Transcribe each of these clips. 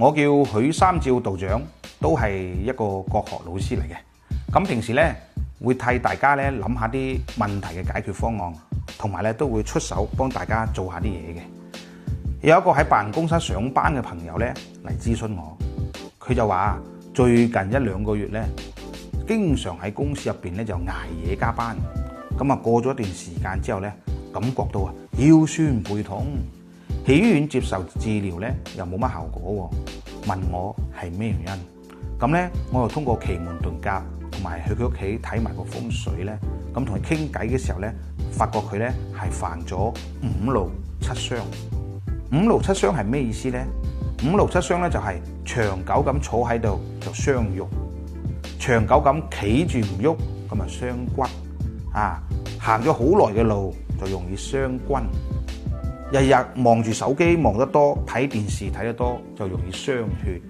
我叫許三照道長，都係一個國學老師嚟嘅。咁平時咧會替大家咧諗下啲問題嘅解決方案，同埋咧都會出手幫大家做下啲嘢嘅。有一個喺辦公室上班嘅朋友咧嚟諮詢我，佢就話最近1-2個月咧，經常喺公司入邊咧就捱夜加班。咁啊過咗一段時間之後咧，感覺到啊腰酸背痛，去醫院接受治療咧又冇乜效果喎，問我係咩原因？咁咧我又通過奇門遁甲同埋去佢屋企睇埋個風水咧，咁同佢傾偈嘅時候咧，發覺佢咧係犯咗五勞七傷。五勞七傷係咩意思咧？五勞七傷咧就係長久咁坐喺度就傷肉，長久咁企住唔喐咁啊傷骨啊，行咗好耐嘅路就容易傷筋，日日望住手機望得多，睇電視睇得多就容易傷血，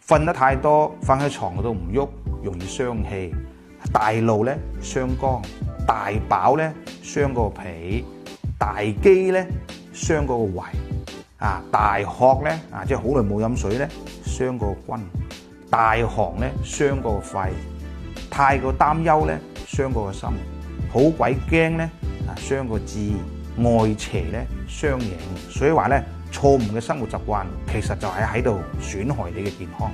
瞓得太多瞓喺床嗰度唔喐容易傷氣，大怒咧傷肝，大飽咧傷個脾，大飢咧傷個胃，大渴咧即係好耐冇飲水咧傷個筋，大寒咧傷個肺，太過擔憂咧傷個心，好鬼驚咧傷個志，外邪咧傷形。所以話咧錯誤嘅生活習慣其實就係喺度損害你嘅健康，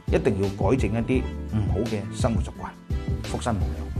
一定要改正一啲唔好嘅生活習慣，福身無量。